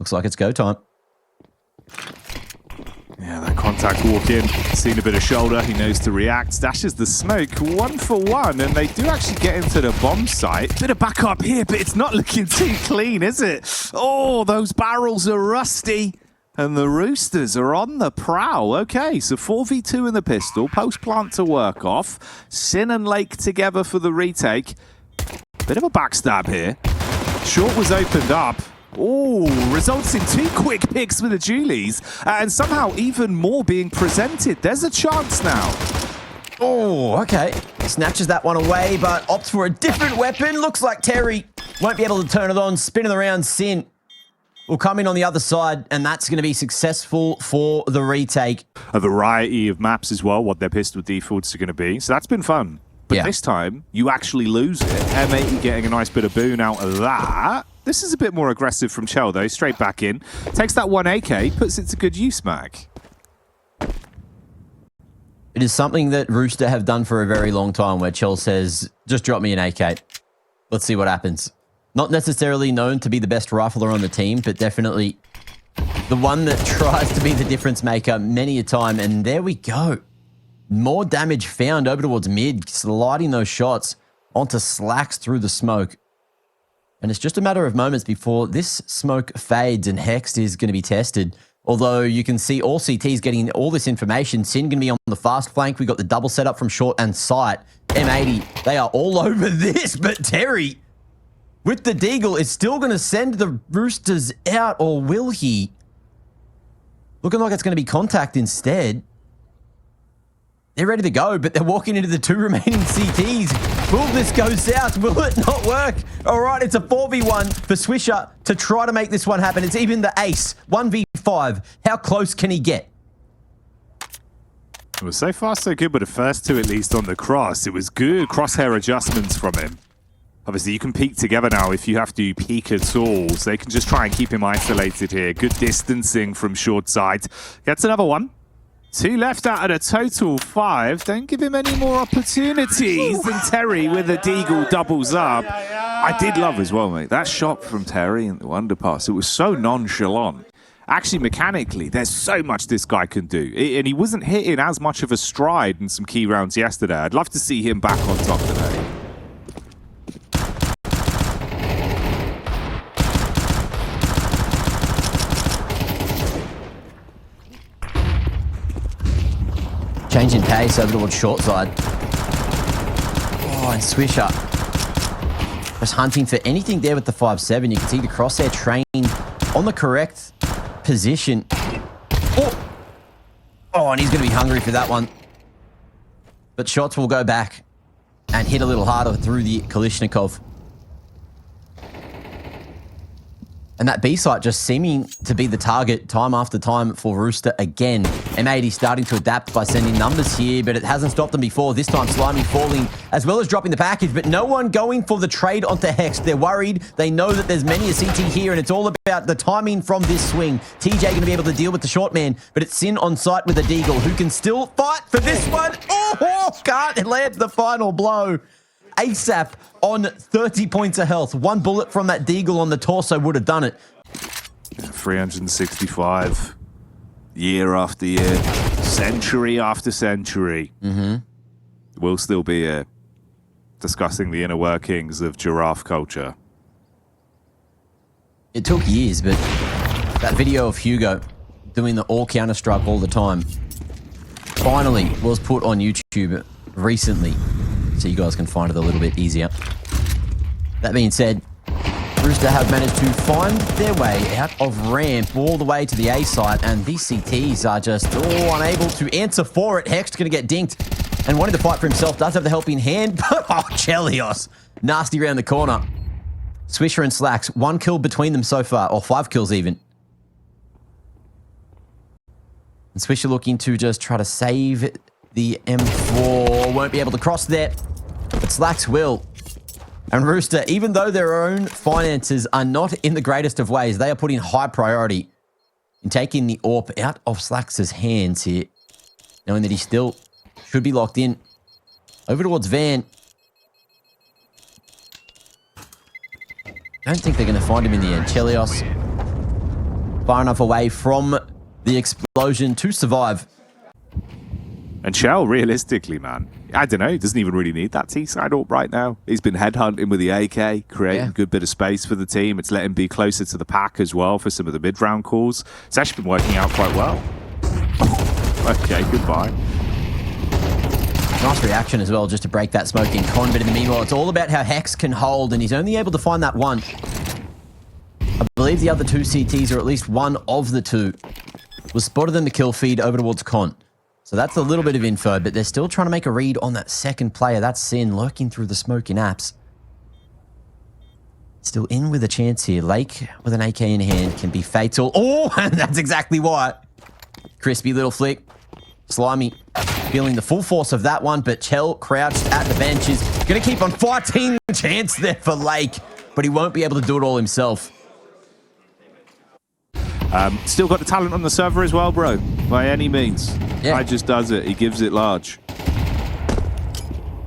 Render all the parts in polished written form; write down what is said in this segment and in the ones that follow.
Looks like it's go time. Yeah, that contact walk in, seen a bit of shoulder, he knows to react, dashes the smoke, 1 for 1, and they do actually get into the bomb site. Bit of backup here, but it's not looking too clean, is it? Oh, those barrels are rusty, and the Roosters are on the prowl. Okay, so 4v2 in the pistol, post-plant to work off, Sin and Lake together for the retake. Bit of a backstab here. Short was opened up. Oh, results in 2 quick picks with the Julies, and somehow even more being presented. There's a chance now. Oh, okay. Snatches that one away, but opts for a different weapon. Looks like Terry won't be able to turn it on. Spinning around, Sin will come in on the other side, and that's going to be successful for the retake. A variety of maps as well, what their pistol defaults are going to be. So that's been fun. But this time, you actually lose it. M80 getting a nice bit of boon out of that. This is a bit more aggressive from Chell, though. Straight back in. Takes that 1 AK, puts it to good use, Mac. It is something that Rooster have done for a very long time, where Chell says, just drop me an AK. Let's see what happens. Not necessarily known to be the best rifler on the team, but definitely the one that tries to be the difference maker many a time. And there we go. More damage found over towards mid, sliding those shots onto Slacks through the smoke. And it's just a matter of moments before this smoke fades and Hext is going to be tested. Although you can see all CTs getting all this information. Sin going to be on the fast flank. We got the double setup from short and sight. M80, they are all over this, but Terry with the Deagle is still going to send the Roosters out, or will he? Looking like it's going to be contact instead. They're ready to go, but they're walking into the 2 remaining CTs. Will this go south? Will it not work? All right, it's a 4v1 for Swisher to try to make this one happen. It's even the ace, 1v5. How close can he get? It was so far so good, but the first 2 at least on the cross. It was good crosshair adjustments from him. Obviously, you can peek together now if you have to peek at all, so they can just try and keep him isolated here. Good distancing from short side. Gets another one. 2 left out of a total 5. Don't give him any more opportunities. And Terry with a Deagle doubles up. I did love as well, mate. That shot from Terry in the underpass, it was so nonchalant. Actually, mechanically, there's so much this guy can do. And he wasn't hitting as much of a stride in some key rounds yesterday. I'd love to see him back on top today. Changing pace over towards short side. Oh, and Swisher just hunting for anything there with the 5-7. You can see the crosshair train on the correct position. Oh, and he's going to be hungry for that one. But shots will go back and hit a little harder through the Kalishnikov. And that B site just seeming to be the target time after time for Rooster again. M80 starting to adapt by sending numbers here, but it hasn't stopped them before. This time Slimy falling as well as dropping the package, but no one going for the trade onto Hext. They're worried. They know that there's many a CT here, and it's all about the timing from this swing. TJ going to be able to deal with the short man, but it's Sin on site with a Deagle who can still fight for this one. Oh, can't land the final blow. ASAP on 30 points of health. 1 bullet from that Deagle on the torso would have done it. 365, year after year, century after century. We'll still be here discussing the inner workings of giraffe culture. It took years, but that video of Hugo doing the all Counter-Strike all the time finally was put on YouTube recently, so you guys can find it a little bit easier. That being said, Rooster have managed to find their way out of ramp all the way to the A site, and these CTs are just unable to answer for it. Hext going to get dinked and wanting to fight for himself. Does have the helping hand, but Chelios, nasty around the corner. Swisher and Slacks, 1 kill between them so far, or 5 kills even. And Swisher looking to just try to save the M4. Won't be able to cross there, but Slacks will. And Rooster, even though their own finances are not in the greatest of ways, they are putting high priority in taking the AWP out of Slacks' hands here, knowing that he still should be locked in. Over towards Van. Don't think they're going to find him in the end. Chelios far enough away from the explosion to survive. And Shell, realistically, man, I don't know, he doesn't even really need that T-side ult right now. He's been headhunting with the AK, creating a good bit of space for the team. It's let him be closer to the pack as well for some of the mid-round calls. It's actually been working out quite well. Okay, goodbye. Nice reaction as well, just to break that smoke in con. But in the meanwhile, it's all about how Hex can hold, and he's only able to find that one. I believe the other two CTs, or at least one of the two, was spotted in the kill feed over towards con. So that's a little bit of info, but they're still trying to make a read on that second player. That's Sin lurking through the smoke in apps. Still in with a chance here. Lake with an AK in hand can be fatal. Oh, and that's exactly why. Crispy little flick. Slimy feeling the full force of that one, but Chell crouched at the bench is going to keep on fighting. Chance there for Lake, but he won't be able to do it all himself. Still got the talent on the server as well, bro, by any means. Yeah. Guy just does it. He gives it large.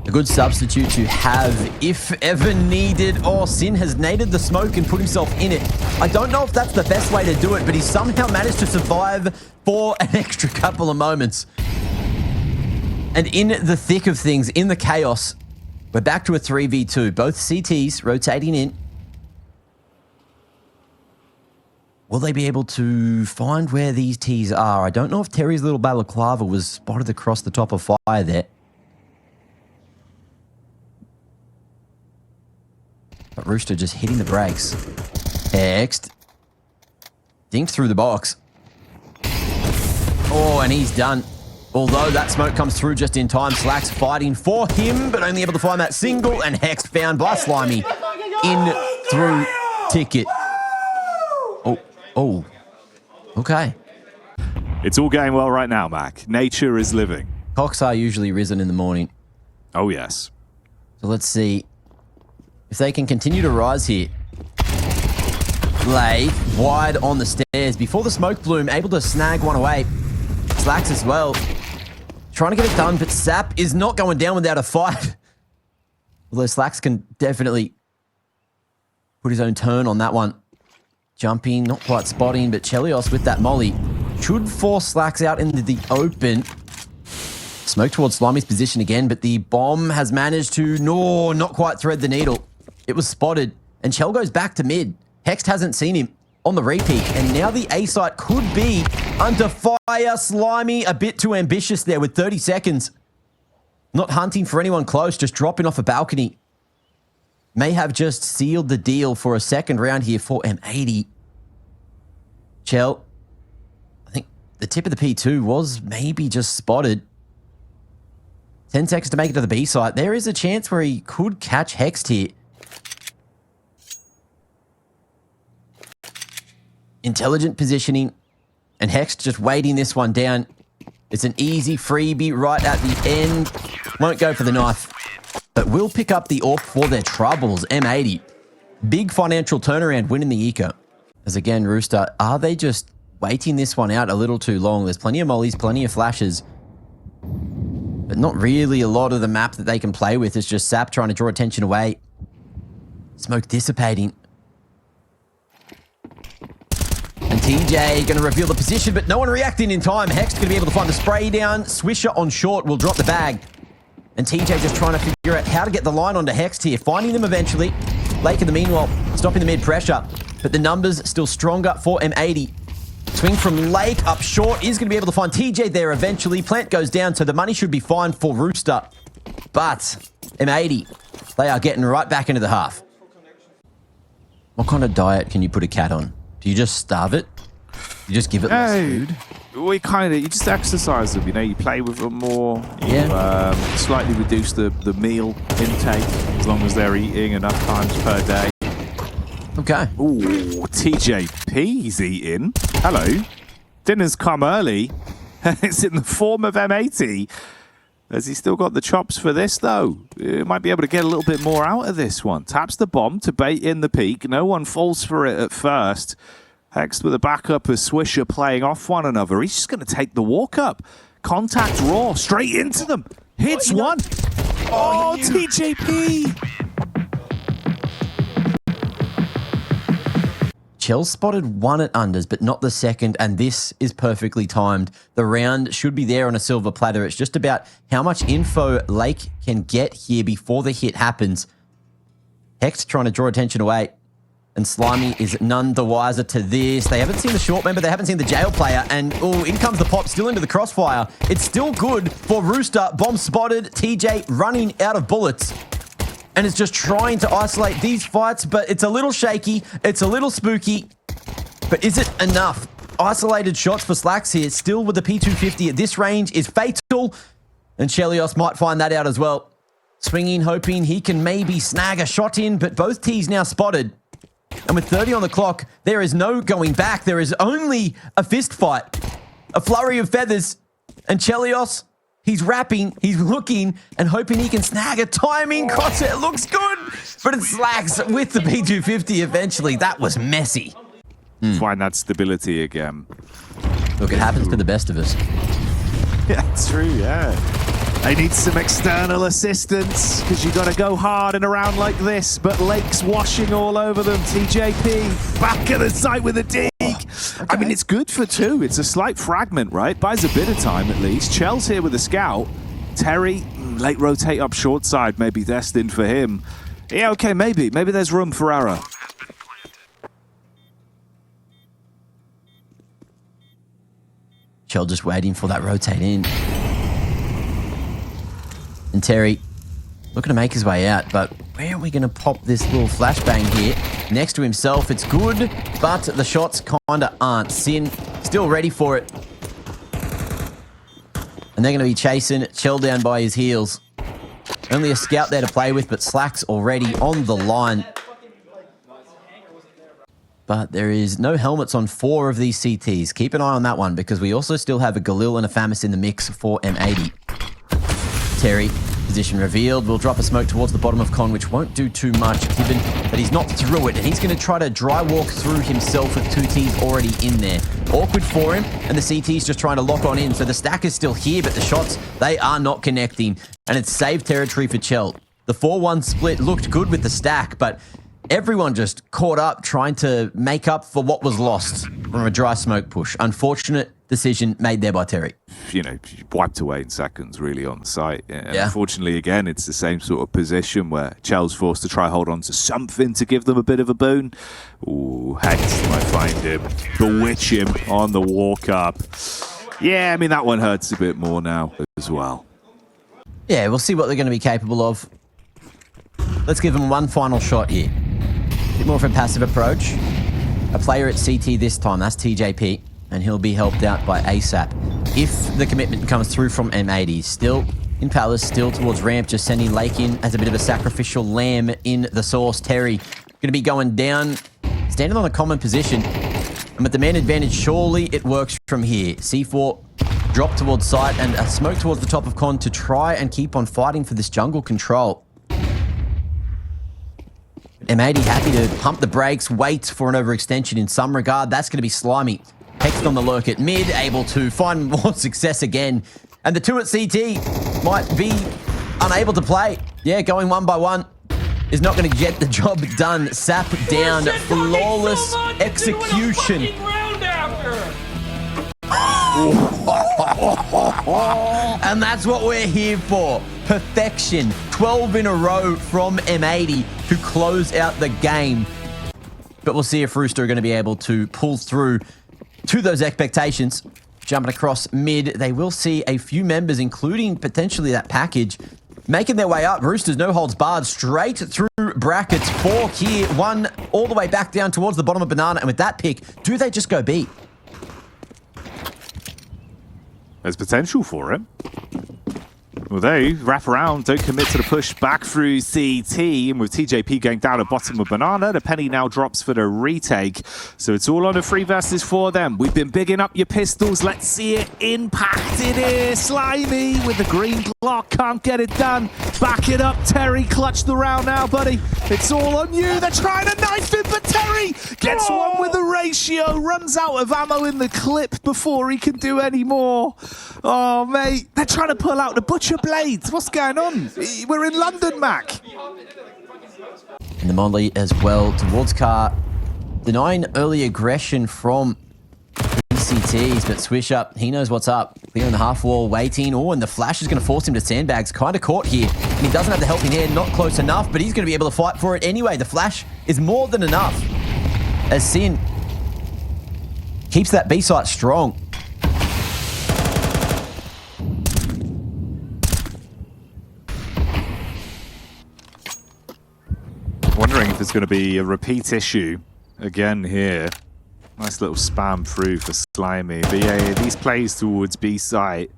A good substitute to have if ever needed. Oh, Sin has naded the smoke and put himself in it. I don't know if that's the best way to do it, but he somehow managed to survive for an extra couple of moments. And in the thick of things, in the chaos, we're back to a 3v2. Both CTs rotating in. Will they be able to find where these Ts are? I don't know if Terry's little balaclava was spotted across the top of fire there. But Rooster just hitting the brakes. Hexed. Dinked through the box. Oh, and he's done. Although that smoke comes through just in time. Slack's fighting for him, but only able to find that single. And Hex found by Slimy. In through ticket. Oh. Okay. It's all going well right now, Mac. Nature is living. Cocks are usually risen in the morning. Oh, yes. So let's see if they can continue to rise here. Lay wide on the stairs before the smoke bloom, able to snag one away. Slacks as well. Trying to get it done, but Sap is not going down without a fight. Although Slacks can definitely put his own turn on that one. Jumping, not quite spotting, but Chelios with that molly should force Slacks out into the open. Smoke towards Slimy's position again, but the bomb has managed to, not quite thread the needle. It was spotted, and Chell goes back to mid. Hext hasn't seen him on the repeat, and now the A site could be under fire. Slimy a bit too ambitious there with 30 seconds. Not hunting for anyone close, just dropping off a balcony. May have just sealed the deal for a second round here for M80. Chell, I think the tip of the P2 was maybe just spotted. 10 seconds to make it to the B site. There is a chance where he could catch Hext here. Intelligent positioning, and Hext just waiting this one down. It's an easy freebie right at the end. Won't go for the knife, but will pick up the AWP for their troubles. M80. Big financial turnaround winning the eco. As again, Rooster, are they just waiting this one out a little too long? There's plenty of mollies, plenty of flashes, but not really a lot of the map that they can play with. It's just Sap trying to draw attention away. Smoke dissipating. And TJ going to reveal the position, but no one reacting in time. Hex going to be able to find the spray down. Swisher on short will drop the bag. And TJ just trying to figure out how to get the line onto Hext here. Finding them eventually. Lake in the meanwhile, stopping the mid pressure. But the numbers still stronger for M80. Swing from Lake up short. Is going to be able to find TJ there eventually. Plant goes down, so the money should be fine for Rooster. But M80, they are getting right back into the half. What kind of diet can you put a cat on? Do you just starve it? You just give it less food? You just exercise them, you play with them more. You slightly reduce the meal intake as long as they're eating enough times per day. Okay. Ooh, TJP's eating. Hello. Dinner's come early. It's in the form of M80. Has he still got the chops for this, though? He might be able to get a little bit more out of this one. Taps the bomb to bait in the peak. No one falls for it at first. Hext with a backup as Swisher playing off one another. He's just going to take the walk up. Contact raw, straight into them. Hits one. Oh, TJP. Chell spotted one at unders, but not the second, and this is perfectly timed. The round should be there on a silver platter. It's just about how much info Lake can get here before the hit happens. Hex trying to draw attention away, and Slimy is none the wiser to this. They haven't seen the short member, they haven't seen the jail player, and oh, in comes the pop, still into the crossfire. It's still good for Rooster. Bomb spotted, TJ running out of bullets. And it's just trying to isolate these fights, but it's a little shaky, it's a little spooky. But is it enough? Isolated shots for Slacks here, still with the P250 at this range is fatal. And Chelios might find that out as well. Swinging, hoping he can maybe snag a shot in, but both T's now spotted. And with 30 on the clock, there is no going back. There is only a fist fight, a flurry of feathers. And Chelios, he's rapping, he's looking and hoping he can snag a timing crosshair. Looks good, but it Slacks with the P250 eventually. That was messy. Find that stability again. Look, it happens to the best of us. Yeah, it's true, yeah. They need some external assistance because you got to go hard in a round like this, but Lake's washing all over them. TJP back at the site with a dig. Okay. I mean, it's good for two. It's a slight fragment, right? Buys a bit of time at least. Chell's here with a scout. Terry, late rotate up short side, maybe destined for him. Yeah, okay, maybe. Maybe there's room for error. Chell just waiting for that rotate in. And Terry looking to make his way out, but where are we going to pop this little flashbang here? Next to himself, it's good, but the shots kind of aren't. Sin still ready for it. And they're going to be chasing Chell down by his heels. Only a scout there to play with, but Slack's already on the line. But there is no helmets on 4 of these CTs. Keep an eye on that one because we also still have a Galil and a Famis in the mix for M80. Terry, position revealed, will drop a smoke towards the bottom of Con, which won't do too much given that he's not through it. And he's going to try to dry walk through himself with 2 Ts already in there. Awkward for him, and the CT's just trying to lock on in. So the stack is still here, but the shots, they are not connecting. And it's saved territory for Chell. The 4-1 split looked good with the stack, but everyone just caught up trying to make up for what was lost from a dry smoke push. Unfortunate decision made there by Terry. You know, wiped away in seconds really on the site. And yeah. Unfortunately, again, it's the same sort of position where Chell's forced to try hold on to something to give them a bit of a boon. Ooh, Hex might find him, bewitch him on the walk up. Yeah, I mean, that one hurts a bit more now as well. Yeah, we'll see what they're going to be capable of. Let's give them one final shot here. A bit more of a passive approach. A player at CT this time, that's TJP, and he'll be helped out by ASAP. If the commitment comes through from M80, still in Palace, still towards ramp, just sending Lake in as a bit of a sacrificial lamb in the source. Terry going to be going down, standing on a common position. And with the man advantage, surely it works from here. C4 drop towards site and a smoke towards the top of Con to try and keep on fighting for this jungle control. M80 happy to pump the brakes, wait for an overextension in some regard. That's going to be Slimy. Hexed on the lurk at mid, able to find more success again. And the 2 at CT might be unable to play. Yeah, going 1 by 1 is not going to get the job done. Sap down, flawless execution. And that's what we're here for. Perfection. 12 in a row from M80 to close out the game. But we'll see if Rooster are going to be able to pull through to those expectations. Jumping across mid, they will see a few members, including potentially that package, making their way up. Roosters no holds barred straight through brackets. 4 here, 1 all the way back down towards the bottom of Banana. And with that pick, do they just go B? There's potential for him. Well, they wrap around, don't commit to the push back through CT, and with TJP going down at bottom of Banana, the penny now drops for the retake. So it's all on a 3 versus 4 then. We've been bigging up your pistols. Let's see it impacted here. Slimy with the green Glock, can't get it done. Back it up, Terry. Clutch the round now, buddy. It's all on you. They're trying to knife him, but Terry gets one with the ratio, runs out of ammo in the clip before he can do any more. Oh, mate. They're trying to pull out the butcher blades. What's going on? We're in London, Mac. And the Monley as well towards car. denying early aggression from ECTs, but Swish Up, he knows what's up. Clearing the half wall, waiting. Oh, and the flash is going to force him to sandbags. Kind of caught here. And he doesn't have the helping hand, not close enough, but he's going to be able to fight for it anyway. The flash is more than enough. As Sin keeps that B site strong. Wondering if there's going to be a repeat issue again here. Nice little spam through for Slimy. But yeah, these plays towards B site,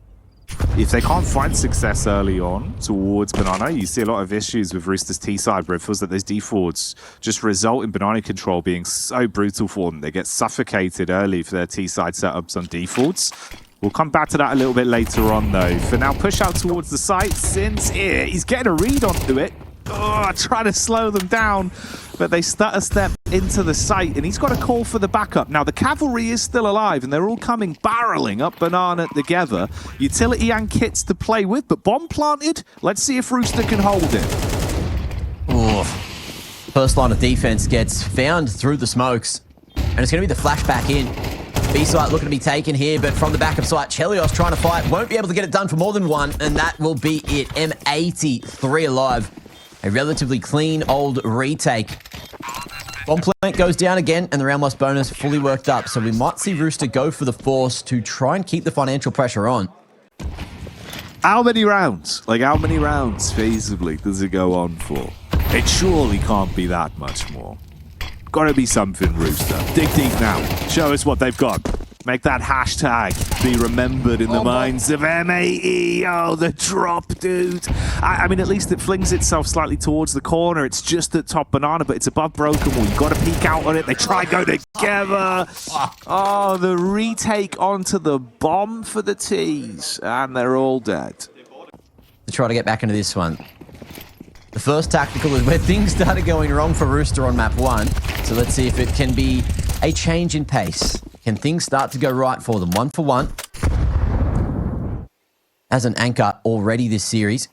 if they can't find success early on towards Banana, you see a lot of issues with Rooster's T side where it feels that those defaults just result in Banana control being so brutal for them. They get suffocated early for their T side setups on defaults. We'll come back to that a little bit later on though. For now, push out towards the site. Sin's here. He's getting a read onto it. Oh, trying to slow them down, but they stutter step into the site, and he's got a call for the backup. Now, the cavalry is still alive, and they're all coming barreling up Banana together. Utility and kits to play with, but bomb planted. Let's see if Rooster can hold it. Oh, first line of defense gets found through the smokes, and it's going to be the flashback in. B site looking to be taken here, but from the backup site, Chelios trying to fight, won't be able to get it done for more than one, and that will be it. M80, 3 alive. A relatively clean old retake. Bomb plant goes down again, and the round loss bonus fully worked up. So we might see Rooster go for the force to try and keep the financial pressure on. How many rounds? Like, how many rounds, feasibly, does it go on for? It surely can't be that much more. Gotta be something, Rooster. Dig deep now. Show us what they've got. Make that hashtag be remembered in the minds of M80. Oh, the drop, dude. I mean, at least it flings itself slightly towards the corner. It's just at top Banana, but it's above Broken Wall. You've got to peek out on it. They try and go together. Oh, the retake onto the bomb for the T's, and they're all dead. To try to get back into this one. The first tactical is where things started going wrong for Rooster on map 1. So let's see if it can be a change in pace. Can things start to go right for them? 1 for 1. As an anchor already this series.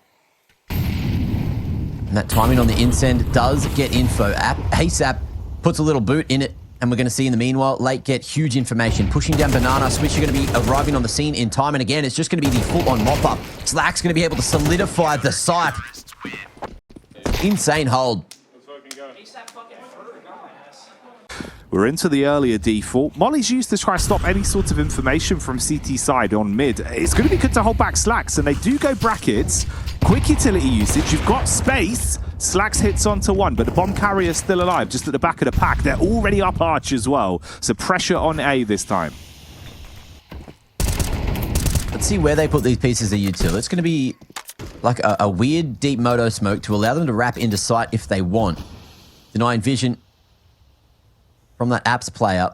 And that timing on the insend does get info. ASAP puts a little boot in it. And we're going to see in the meanwhile, Late get huge information. Pushing down Banana. Switch are going to be arriving on the scene in time. And again, it's just going to be the full-on mop-up. Slack's going to be able to solidify the site. Insane hold. We're into the earlier default. Molly's used to try to stop any sort of information from CT side on mid. It's going to be good to hold back Slacks, and they do go brackets. Quick utility usage. You've got space. Slacks hits onto one, but the bomb carrier's still alive, just at the back of the pack. They're already up arch as well, so pressure on A this time. Let's see where they put these pieces of util. It's going to be like a weird deep moto smoke to allow them to wrap into sight if they want. Denying vision from that apps player,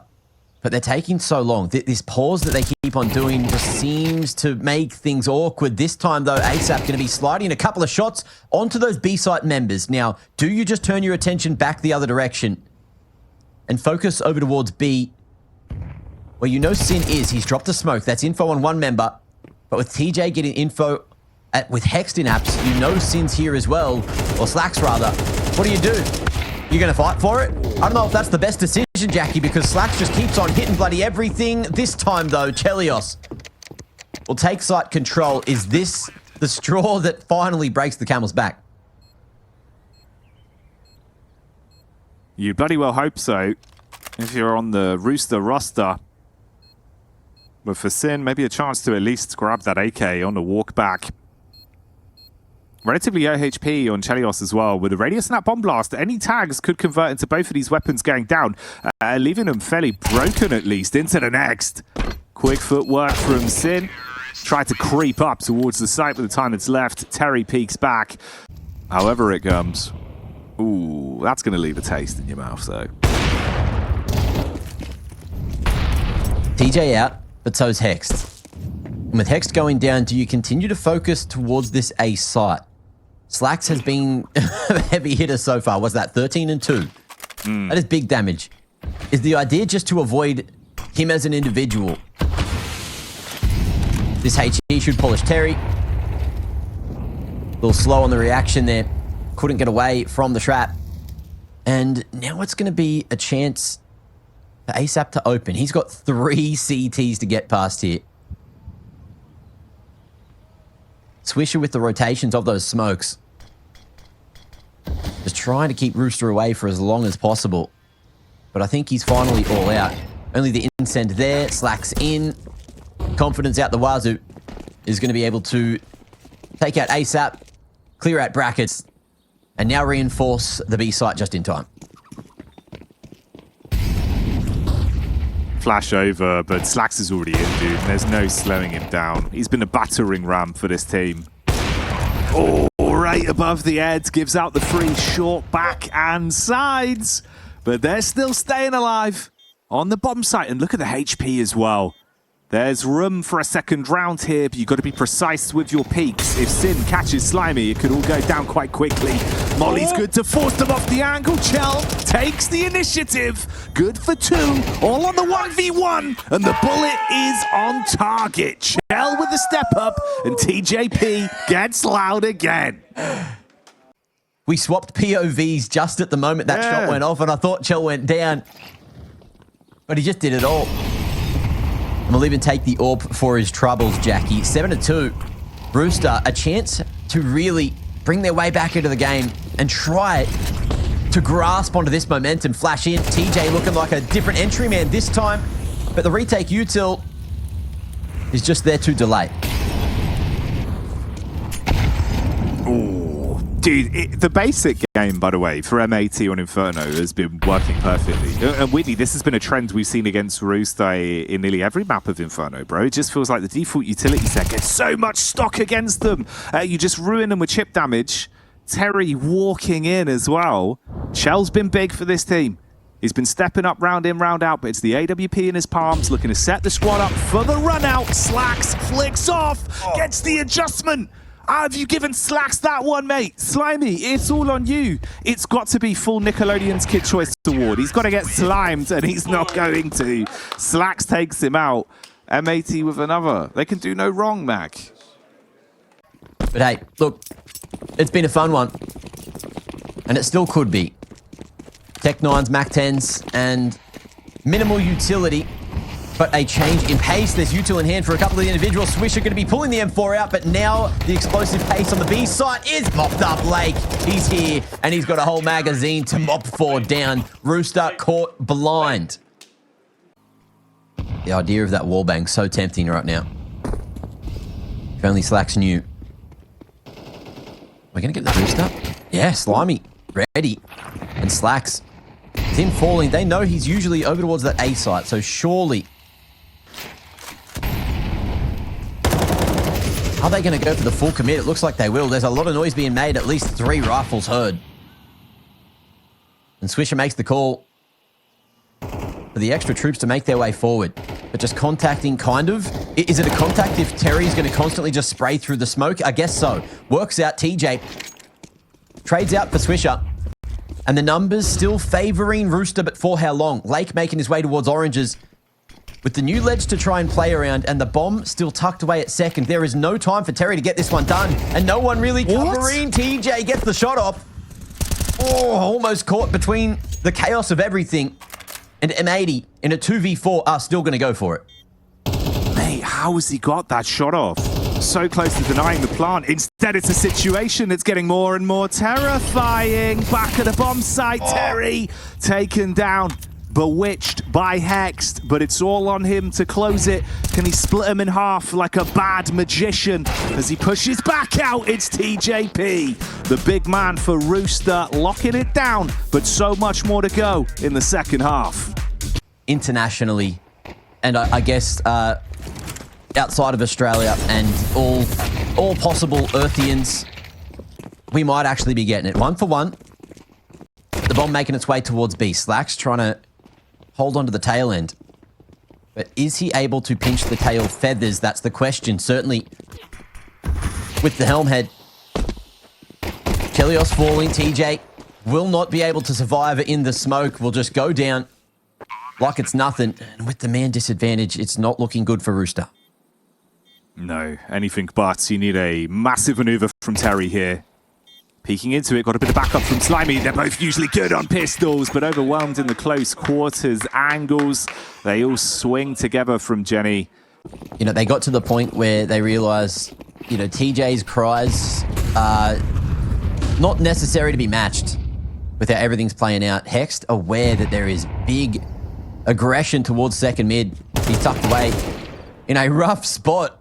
but they're taking so long. This pause that they keep on doing just seems to make things awkward. This time, though, ASAP going to be sliding a couple of shots onto those B-site members. Now, do you just turn your attention back the other direction and focus over towards B, where you know Sin is? He's dropped the smoke. That's info on one member, but with TJ getting info with Hexed in apps, you know Sin's here as well, or Slacks rather. What do? You're going to fight for it? I don't know if that's the best decision, Jackie, because Slacks just keeps on hitting bloody everything. This time, though, Chelios will take site control. Is this the straw that finally breaks the camel's back? You bloody well hope so, if you're on the Rooster roster. But for Sin, maybe a chance to at least grab that AK on the walk back. Relatively low HP on Chelios as well. With a radius snap bomb blast, any tags could convert into both of these weapons going down, leaving them fairly broken at least. Into the next. Quick footwork from Sin. Tried to creep up towards the site by the time it's left. Terry peeks back. However it comes. Ooh, that's going to leave a taste in your mouth though. TJ out, but so's Hexed. And with Hexed going down, do you continue to focus towards this A site? Slacks has been a heavy hitter so far. What's that? 13 and 2. That is big damage. Is the idea just to avoid him as an individual? This HE should polish Terry. A little slow on the reaction there. Couldn't get away from the trap. And now it's going to be a chance for ASAP to open. He's got 3 CTs to get past here. Swisher with the rotations of those smokes. Just trying to keep Rooster away for as long as possible. But I think he's finally all out. Only the incend there. Slacks in. Confidence out the wazoo. Is going to be able to take out ASAP. Clear out brackets. And now reinforce the B site just in time. Flash over, but Slacks is already in, dude. There's no slowing him down. He's been a battering ram for this team. Oh, right above the head. Gives out the free short back and sides. But they're still staying alive on the bomb site. And look at the HP as well. There's room for a second round here, but you've got to be precise with your peaks. If Sin catches Slimy, it could all go down quite quickly. Molly's good to force them off the angle. Chell takes the initiative. Good for 2. All on the 1v1. And the bullet is on target. Chell with the step up. And TJP gets loud again. We swapped POVs just at the moment that shot went off, and I thought Chell went down. But he just did it all. And we'll even take the AWP for his troubles, Jackie. 7-2. Rooster, a chance to really bring their way back into the game and try to grasp onto this momentum. Flash in. TJ looking like a different entry man this time. But the retake util is just there to delay. Dude, the basic game, by the way, for M80 on Inferno has been working perfectly. And weirdly, this has been a trend we've seen against Rooster in nearly every map of Inferno, bro. It just feels like the default utility set gets so much stock against them. You just ruin them with chip damage. Terry walking in as well. Chell's been big for this team. He's been stepping up round in, round out, but it's the AWP in his palms, looking to set the squad up for the run out. Slacks flicks off, gets the adjustment. How have you given Slacks that one, mate? Slimy, it's all on you. It's got to be full Nickelodeon's Kid Choice Award. He's got to get slimed, and he's not going to. Slacks takes him out. M80 with another. They can do no wrong, Mac. But hey, look, it's been a fun one. And it still could be. Tech 9s, Mac 10s, and minimal utility. But a change in pace. There's util in hand for a couple of the individuals. Swisher going to be pulling the M4 out, but now the explosive pace on the B site is mopped up. Lake, he's here, and he's got a whole magazine to mop 4 down. Rooster caught blind. The idea of that wallbang so tempting right now. If only Slacks knew. We're going to get the Rooster. Yeah, Slimy, ready. And Slacks, with him falling, they know he's usually over towards that A site, so surely... Are they going to go for the full commit? It looks like they will. There's a lot of noise being made. At least 3 rifles heard. And Swisher makes the call for the extra troops to make their way forward. But just contacting, kind of. Is it a contact if Terry's going to constantly just spray through the smoke? I guess so. Works out. TJ trades out for Swisher. And the numbers still favoring Rooster, but for how long? Lake making his way towards oranges. With the new ledge to try and play around and the bomb still tucked away at second, there is no time for Terry to get this one done. And no one really covering. TJ gets the shot off. Oh, almost caught between the chaos of everything. And M80 in a 2v4 are still going to go for it. Mate, how has he got that shot off? So close to denying the plant. Instead, it's a situation that's getting more and more terrifying. Back at the bomb site, Terry taken down. Bewitched by Hexed, but it's all on him to close it. Can he split him in half like a bad magician? As he pushes back out, it's TJP. The big man for Rooster locking it down, but so much more to go in the second half. Internationally, and I guess outside of Australia and all possible Earthians, we might actually be getting it. 1 for 1. The bomb making its way towards B. Slacks trying to hold on to the tail end. But is he able to pinch the tail feathers? That's the question. Certainly with the helm head. Chelios falling. TJ will not be able to survive in the smoke. Will just go down like it's nothing. And with the man disadvantage, it's not looking good for Rooster. No, anything but. You need a massive maneuver from Terry here. Peeking into it, got a bit of backup from Slimy. They're both usually good on pistols, but overwhelmed in the close quarters angles. They all swing together from Jenny. You know, they got to the point where they realized, you know, TJ's cries are not necessary to be matched with how everything's playing out. Hext, aware that there is big aggression towards second mid. He's tucked away in a rough spot,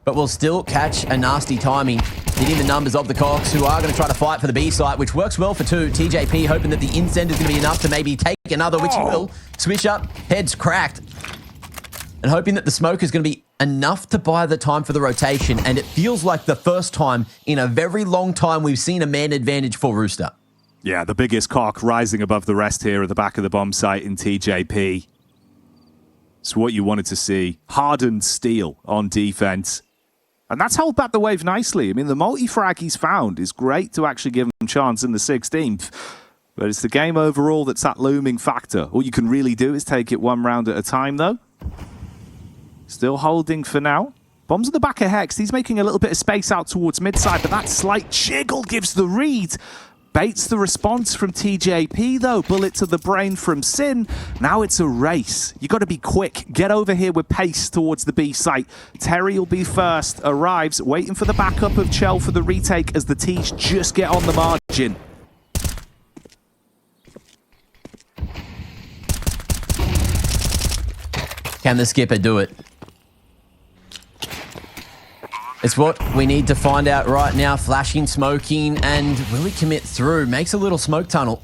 but will still catch a nasty timing, hitting the numbers of the Cox, who are going to try to fight for the B site, which works well for two. TJP hoping that the incend is going to be enough to maybe take another, which he will. Swish up, heads cracked. And hoping that the smoke is going to be enough to buy the time for the rotation. And it feels like the first time in a very long time we've seen a man advantage for Rooster. Yeah, the biggest cock rising above the rest here at the back of the bomb site in TJP. It's what you wanted to see. Hardened steel on defense. And that's held back the wave nicely. I mean, the multi-frag he's found is great to actually give him a chance in the 16th. But it's the game overall that's that looming factor. All you can really do is take it one round at a time, though. Still holding for now. Bombs at the back of Hex. He's making a little bit of space out towards mid-side, but that slight jiggle gives the read. Baits the response from TJP, though. Bullet to the brain from Sin. Now it's a race. You got to be quick. Get over here with pace towards the B site. Terry will be first. Arrives, waiting for the backup of Chell for the retake as the T's just get on the margin. Can the skipper do it? It's what we need to find out right now. Flashing, smoking, and will he commit through? Makes a little smoke tunnel.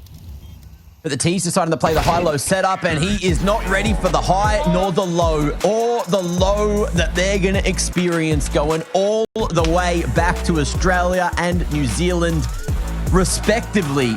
But the T's deciding to play the high-low setup, and he is not ready for the high nor the low, or the low that they're going to experience going all the way back to Australia and New Zealand, respectively.